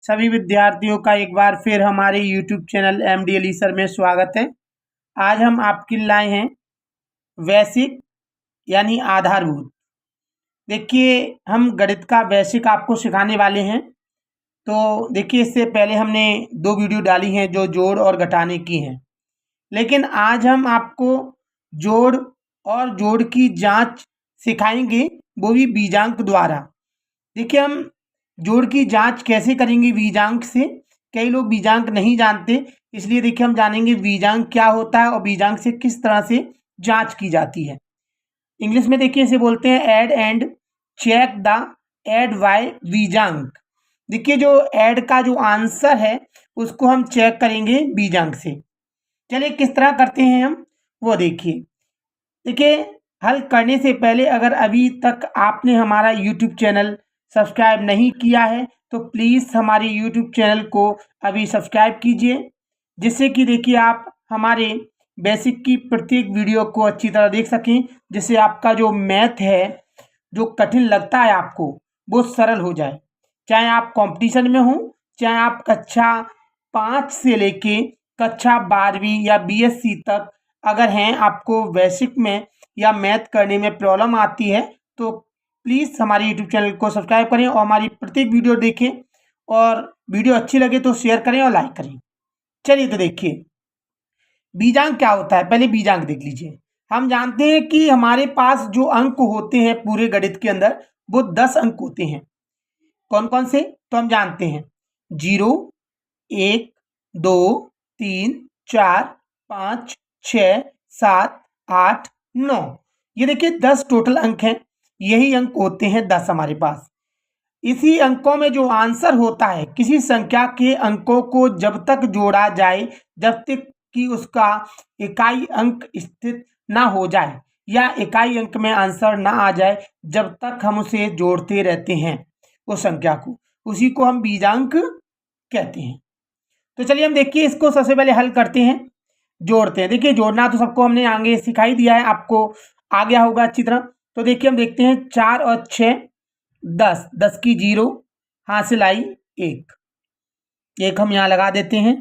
सभी विद्यार्थियों का एक बार फिर हमारे YouTube channel MD Ali sir में स्वागत है। आज हम आपके लिए लाए हैं बेसिक यानी आधारभूत। देखिए, हम गणित का बेसिक आपको सिखाने वाले हैं। तो देखिए, इससे पहले हमने 2 वीडियो डाली हैं जो जोड़ और घटाने की हैं, लेकिन आज हम आपको जोड़ और जोड़ की जांच सिखाएंगे, वो भी बीजांक द्वारा। देखिए, हम जोड़ की जांच कैसे करेंगे बीजांक से। कई लोग बीजांक नहीं जानते, इसलिए देखिए हम जानेंगे बीजांक क्या होता है और बीजांक से किस तरह से जांच की जाती है। इंग्लिश में देखिए इसे बोलते हैं add and check the add by बीजांक। देखिए, जो ऐड का जो आंसर है उसको हम चेक करेंगे बीजांक से। चलिए किस तरह करते हैं हम वो देखिए। देखिए, हल करने से पहले अगर अभी तक आपने हमारा YouTube चैनल सब्सक्राइब नहीं किया है तो प्लीज़ हमारे YouTube चैनल को अभी सब्सक्राइब कीजिए, जिससे कि देखिए आप हमारे बेसिक की प्रत्येक वीडियो को अच्छी तरह देख सकें, जिससे आपका जो मैथ है, जो कठिन लगता है आपको, वो सरल हो जाए। चाहे आप कंपटीशन में हों, चाहे आप कक्षा 5 से लेके कक्षा 12वीं या BSc तक अगर हैं, आपको बेसिक में या मैथ करने में प्रॉब्लम आती है तो प्लीज़ हमारे YouTube चैनल को सब्सक्राइब करें और हमारी प्रत्येक वीडियो देखें, और वीडियो अच्छी लगे तो शेयर करें और लाइक करें। चलिए तो देखिए बीजांक क्या होता है। पहले बीजांक देख लीजिए। हम जानते हैं कि हमारे पास जो अंक होते हैं पूरे गणित के अंदर, वो 10 अंक होते हैं। कौन कौन से तो हम जानते हैं 0, 1, 2, 3, 4, 5, 6, 7, 8, 9। ये देखिए 10 टोटल अंक हैं। यही अंक होते हैं 10 हमारे पास। इसी अंकों में जो आंसर होता है, किसी संख्या के अंकों को जब तक जोड़ा जाए जब तक कि उसका इकाई अंक स्थित ना हो जाए या इकाई अंक में आंसर ना आ जाए, जब तक हम उसे जोड़ते रहते हैं उस संख्या को, उसी को हम बीजांक कहते हैं। तो चलिए हम देखिए इसको सबसे पहले हल करते हैं, जोड़ते हैं। देखिए जोड़ना तो सबको हमने आगे सिखाई दिया है, आपको आ गया होगा अच्छी तरह। तो देखिए हम देखते हैं 4 और 6 10, 10 की 0 हासिल आई 1 हम यहाँ लगा देते हैं।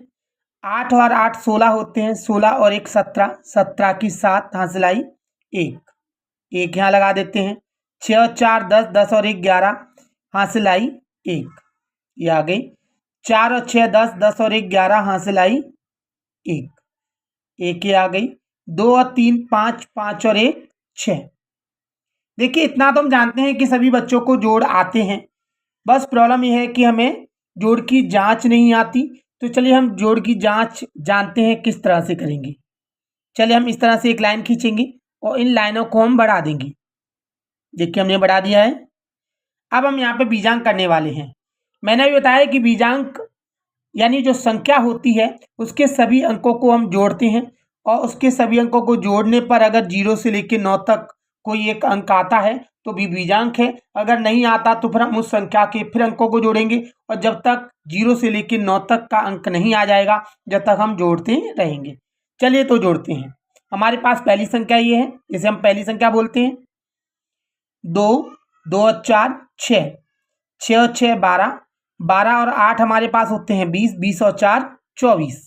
8 और 8 16 होते हैं, 16 और 1 17, 17 की 7 हासिल आई 1 यहाँ लगा देते हैं। 6 और 4 10, 10 और 1 11 हासिल आई 1, ये आ गई। 4 और 6 10, 10 और 1 11 हासिल आई 1 ये आ गई। 2 और 3 5, 5 और 1 6। देखिए इतना तो हम जानते हैं कि सभी बच्चों को जोड़ आते हैं, बस प्रॉब्लम यह है कि हमें जोड़ की जांच नहीं आती। तो चलिए हम जोड़ की जांच जानते हैं किस तरह से करेंगे। चलिए हम इस तरह से एक लाइन खींचेंगे और इन लाइनों को हम बढ़ा देंगे। देखिए हमने बढ़ा दिया है। अब हम यहाँ पे बीजांक करने वाले हैं। मैंने भी बताया कि बीजांक यानी जो संख्या होती है उसके सभी अंकों को हम जोड़ते हैं, और उसके सभी अंकों को जोड़ने पर अगर 0 से लेकर 9 तक कोई एक अंक आता है तो भी बीजांक है। अगर नहीं आता तो फिर हम उस संख्या के फिर अंकों को जोड़ेंगे, और जब तक 0 से लेकर 9 तक का अंक नहीं आ जाएगा जब तक हम जोड़ते रहेंगे। चलिए तो जोड़ते हैं। हमारे पास पहली संख्या ये है, जिसे हम पहली संख्या बोलते हैं। 2, 2 और 4 6, 6 और 6 12, 12 और 8 हमारे पास होते हैं 20, 20 और 4 24।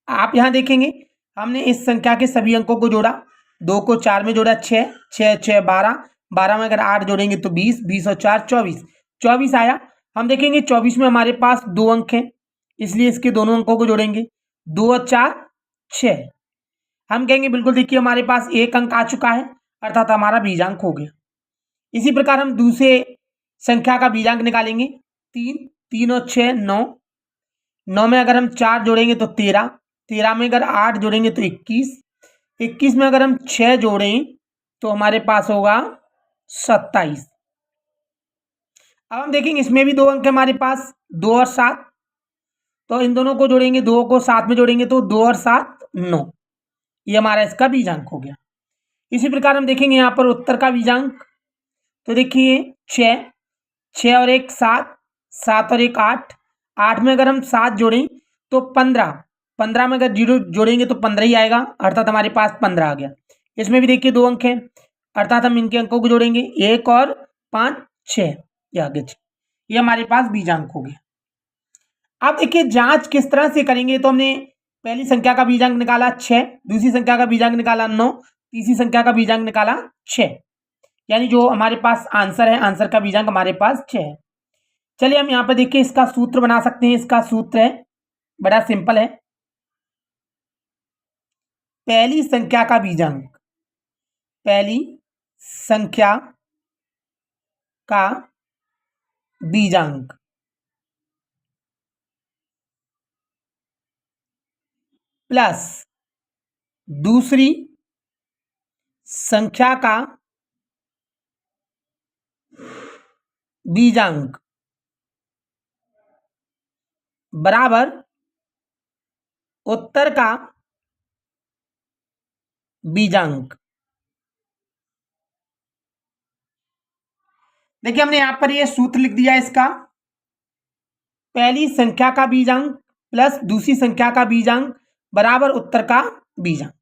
आप यहाँ देखेंगे हमने इस संख्या के सभी अंकों को जोड़ा। 2 को 4 में जोड़ा 6, 6 6 12, 12 में अगर 8 जोड़ेंगे तो 20, 20 और 4 24, 24 आया। हम देखेंगे 24 में हमारे पास 2 अंक हैं, इसलिए इसके दोनों अंकों को जोड़ेंगे। 2 और 4 6। हम कहेंगे बिल्कुल देखिए हमारे पास एक अंक आ चुका है, अर्थात हमारा बीजांक हो गया। इसी प्रकार हम दूसरे संख्या का बीजांक निकालेंगे। 3, 3 और 6 9, 9 में अगर हम 4 जोड़ेंगे तो 13, 13 में अगर 8 जोड़ेंगे तो 21, 21 में अगर हम 6 जोड़ें तो हमारे पास होगा 27। अब हम देखेंगे इसमें भी 2 अंक है हमारे पास, 2 और 7। तो इन दोनों को जोड़ेंगे, 2 को 7 में जोड़ेंगे तो 2 और 7 9, ये हमारा इसका बीजांक हो गया। इसी प्रकार हम देखेंगे यहाँ पर उत्तर का बीजांक। तो देखिए 6, 6 और 1 7, 7 और 1 8, 8 में अगर हम 7 जोड़ें तो 15, 15 में अगर 0 जोड़ेंगे तो 15 ही आएगा, अर्थात हमारे पास 15 आ गया। इसमें भी देखिए 2 अंक हैं, अर्थात हम इनके अंकों को जोड़ेंगे, 1 और 5 6, ये आगे। ये हमारे पास बीजांक हो गया। अब देखिए जांच किस तरह से करेंगे, तो हमने पहली संख्या का बीजांक निकाला 6, दूसरी संख्या का बीजांक निकाला 9, तीसरी संख्या का बीजांक निकाला 6, यानी जो हमारे पास आंसर है, आंसर का बीजांक हमारे पास 6 है। चलिए हम यहाँ पर देखिए इसका सूत्र बना सकते हैं। इसका सूत्र है बड़ा सिंपल है, पहली संख्या का बीजांक, पहली संख्या का बीजांक प्लस दूसरी संख्या का बीजांक बराबर उत्तर का बीजांक। देखिए हमने यहां पर ये सूत्र लिख दिया इसका, पहली संख्या का बीजांक प्लस दूसरी संख्या का बीजांक बराबर उत्तर का बीजांक।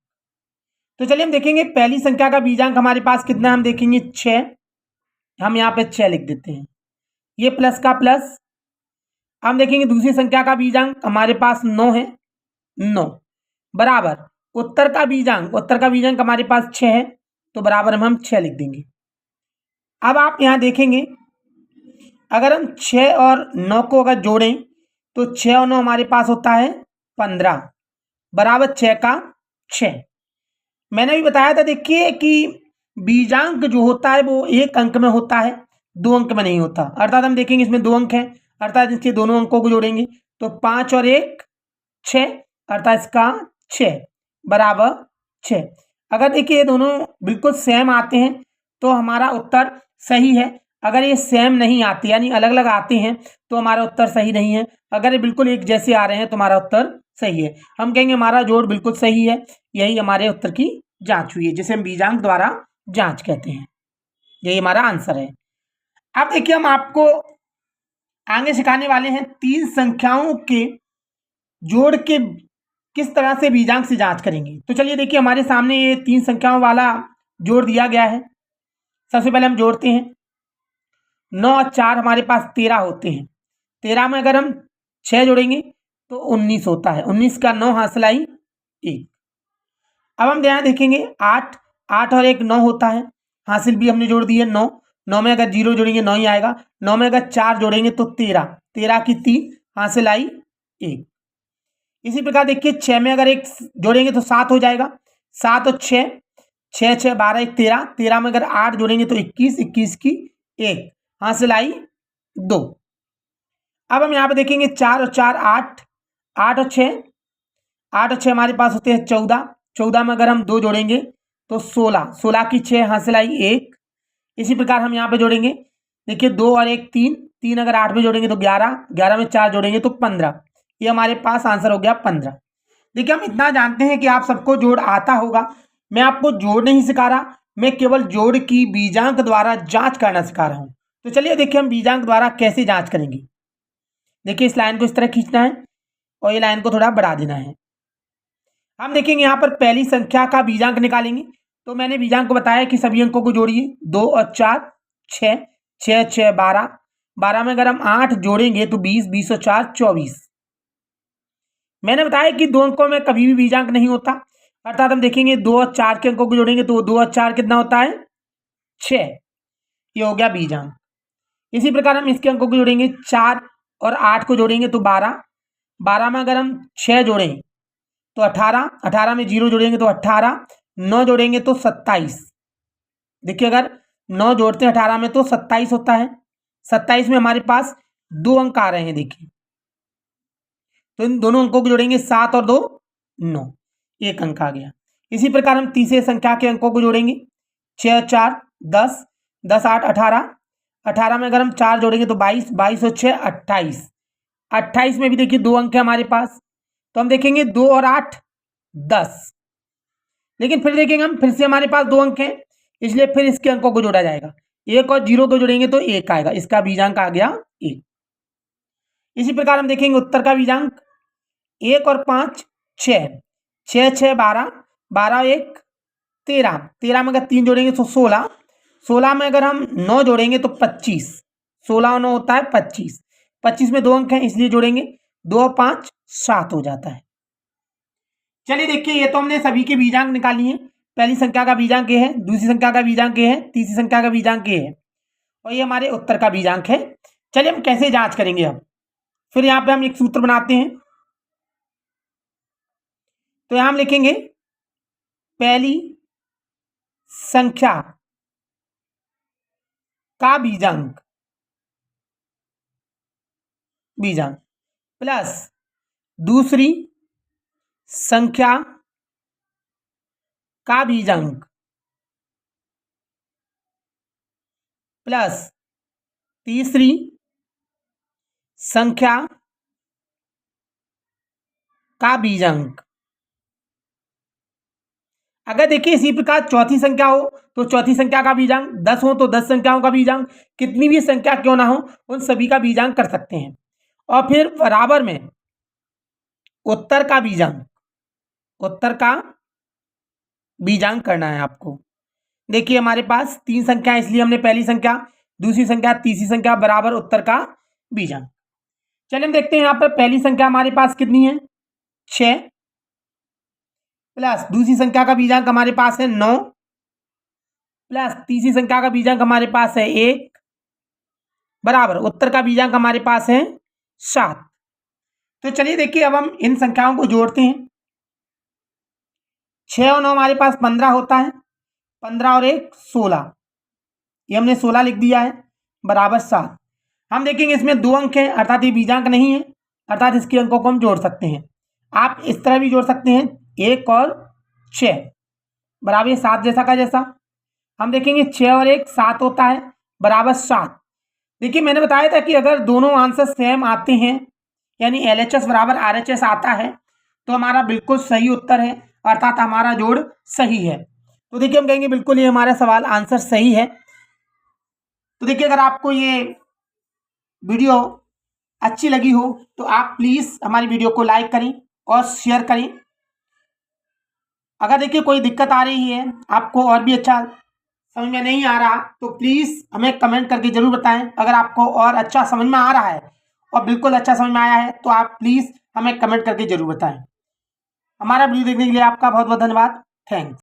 तो चलिए हम देखेंगे पहली संख्या का बीजांक हमारे पास कितना है, हम देखेंगे 6, हम यहाँ पे 6 लिख देते हैं, ये प्लस का प्लस। हम देखेंगे दूसरी संख्या का बीजांक हमारे पास 9 है, 9 बराबर उत्तर का बीजांक, उत्तर का बीजांक हमारे पास 6 है, तो बराबर हम 6 लिख देंगे। अब आप यहाँ देखेंगे अगर हम 6 और 9 को अगर जोड़ें तो 6 और 9 हमारे पास होता है 15 बराबर 6 का 6। मैंने भी बताया था देखिए कि बीजांक जो होता है वो एक अंक में होता है, 2 अंक में नहीं होता। अर्थात हम देखेंगे इसमें 2 अंक हैं, अर्थात इसके दोनों अंकों को जोड़ेंगे तो 5 और 1 6, अर्थात इसका 6 बराबर 6। अगर देखिए ये दोनों बिल्कुल सेम आते हैं तो हमारा उत्तर सही है, अगर ये सेम नहीं आते यानी अलग अलग आते हैं तो हमारा उत्तर सही नहीं है। अगर ये बिल्कुल एक जैसे आ रहे हैं तो हमारा उत्तर सही है। हम कहेंगे हमारा जोड़ बिल्कुल सही है, यही हमारे उत्तर की जांच हुई है, जिसे हम बीजांक द्वारा जांच कहते हैं। यही हमारा आंसर है। अब देखिए हम आपको आगे सिखाने वाले हैं 3 संख्याओं के जोड़ के किस तरह से बीजांक से जांच करेंगे। तो चलिए देखिए हमारे सामने ये 3 संख्याओं वाला जोड़ दिया गया है। सबसे पहले हम जोड़ते हैं, 9 और 4 हमारे पास 13 होते हैं, 13 में अगर हम 6 जोड़ेंगे तो 19 होता है, 19 का 9 हासिल आई 1। अब हम यहाँ देखेंगे 8, 8 और 1 9 होता है, हासिल भी हमने जोड़ दी है 9, 9 में अगर 0 जोड़ेंगे 9 ही आएगा, 9 में अगर 4 जोड़ेंगे तो 13, 13 की 3 हासिल आई 1। इसी प्रकार देखिए 6 में अगर 1 जोड़ेंगे तो 7 हो जाएगा, 7 और 6, 6 6 12 1 13, 13 में अगर 8 जोड़ेंगे तो 21, 21 की 1 हासिल आई 2। अब हम यहाँ पे देखेंगे 4 और 4 8, 8 और 6, 8 और 6 हमारे पास होते हैं 14, 14 में अगर हम 2 जोड़ेंगे तो 16, 16 की 6 हासिल आई 1। इसी प्रकार हम यहाँ पे जोड़ेंगे, देखिए 2 और 1 3, 3 अगर 8 में जोड़ेंगे तो 11, 11 में 4 जोड़ेंगे तो 15, ये हमारे पास आंसर हो गया 15। देखिए हम इतना जानते हैं कि आप सबको जोड़ आता होगा, मैं आपको जोड़ नहीं सिखा रहा, मैं केवल जोड़ की बीजांक द्वारा जांच करना सिखा रहा हूं। तो चलिए देखिए हम बीजांक द्वारा कैसे जांच करेंगे। देखिए इस लाइन को इस तरह खींचना है और ये लाइन को थोड़ा बढ़ा देना है। हम देखेंगे यहाँ पर पहली संख्या का बीजांक निकालेंगे, तो मैंने बीजांक को बताया कि सभी अंकों को जोड़िए, 2 और 4 6, 6 6 12, 12 में अगर हम 8 जोड़ेंगे तो 20, 20 और 4 24। मैंने बताया कि 2 अंकों में कभी भी बीजांक नहीं होता, अर्थात हम देखेंगे 2 और 4 के अंकों को जोड़ेंगे तो 2 और 4 कितना होता है 6, ये हो गया बीजांक। इसी प्रकार हम इसके अंकों को जोड़ेंगे, 4 और 8 को जोड़ेंगे तो 12, 12 में अगर हम 6 जोड़ें तो 18, 18 में 0 जोड़ेंगे तो 18, 9 जोड़ेंगे तो 27। देखिए अगर 9 जोड़ते हैं 18 में तो 27 होता है, 27 में हमारे पास 2 अंक आ रहे हैं, देखिए तो इन दोनों अंकों को जोड़ेंगे, 7 और 2 9, 1 अंक आ गया। इसी प्रकार हम तीसरे संख्या के अंकों को जोड़ेंगे, 6 और 4 10, 10 8 18, 18 में अगर हम 4 जोड़ेंगे तो 22, 22 और 6 28, 28 में भी देखिए 2 अंक है हमारे पास, तो हम देखेंगे 2 और 8 10, लेकिन फिर देखेंगे हम फिर से हमारे पास 2 अंक हैं, इसलिए फिर इसके अंकों को जोड़ा जाएगा, 1 और 0 को जोड़ेंगे तो 1 आएगा, इसका बीजांक आ गया 1। इसी प्रकार हम देखेंगे उत्तर का बीजांक, 1 और 5 6, 6 6 12, 12 1 13, 13 में अगर 3 जोड़ेंगे तो 16, 16 में अगर हम 9 जोड़ेंगे तो 25, 16 और 9 होता है 25। 25 में 2 अंक हैं इसलिए जोड़ेंगे, 2 और 5 7 हो जाता है। चलिए देखिए, ये तो हमने सभी के बीजांक निकाली हैं। पहली संख्या का बीजांक ये है, दूसरी संख्या का बीजांक ये है, तीसरी संख्या का बीजांक ये है और ये हमारे उत्तर का बीजांक है। चलिए हम कैसे जांच करेंगे अब। फिर यहाँ पे हम एक सूत्र बनाते हैं। तो यहां हम लिखेंगे पहली संख्या का बीजांक प्लस दूसरी संख्या का बीजांक प्लस तीसरी संख्या का बीजांक। अगर देखिए इसी प्रकार चौथी संख्या हो तो चौथी संख्या का बीजांक, 10 हो तो 10 संख्याओं का बीजांक, कितनी भी संख्या क्यों ना हो उन सभी का बीजांक कर सकते हैं। और फिर बराबर में उत्तर का बीजांक करना है आपको। देखिए हमारे पास 3 संख्या, इसलिए हमने पहली संख्या, दूसरी संख्या, तीसरी संख्या बराबर उत्तर का बीजांक। चलिए हम देखते हैं यहाँ पर पहली संख्या हमारे पास कितनी है 6 प्लस दूसरी संख्या का बीजांक हमारे पास है 9 प्लस तीसरी संख्या का बीजांक हमारे पास है 1 बराबर उत्तर का बीजांक हमारे पास है 7। तो चलिए देखिए अब हम इन संख्याओं को जोड़ते हैं। 6 और 9 हमारे पास 15 होता है, 15 और 1 16, ये हमने 16 लिख दिया है बराबर 7। हम देखेंगे इसमें 2 अंक हैं अर्थात ये बीजांक नहीं है, अर्थात इसके अंकों को हम जोड़ सकते हैं। आप इस तरह भी जोड़ सकते हैं, 1 और 6 बराबर 7 जैसा का जैसा। हम देखेंगे 6 और 1 7 होता है बराबर 7। देखिए मैंने बताया था कि अगर दोनों आंसर सेम आते हैं यानी LHS बराबर RHS आता है तो हमारा बिल्कुल सही उत्तर है, अर्थात हमारा जोड़ सही है। तो देखिए हम कहेंगे बिल्कुल ये हमारा सवाल आंसर सही है। तो देखिए अगर आपको ये वीडियो अच्छी लगी हो तो आप प्लीज़ हमारी वीडियो को लाइक करें और शेयर करें। अगर देखिए कोई दिक्कत आ रही है, आपको और भी अच्छा समझ में नहीं आ रहा तो प्लीज़ हमें कमेंट करके ज़रूर बताएं। अगर आपको और अच्छा समझ में आ रहा है और बिल्कुल अच्छा समझ में आया है तो आप प्लीज़ हमें कमेंट करके ज़रूर बताएं। हमारा वीडियो देखने के लिए आपका बहुत बहुत धन्यवाद। थैंक्स।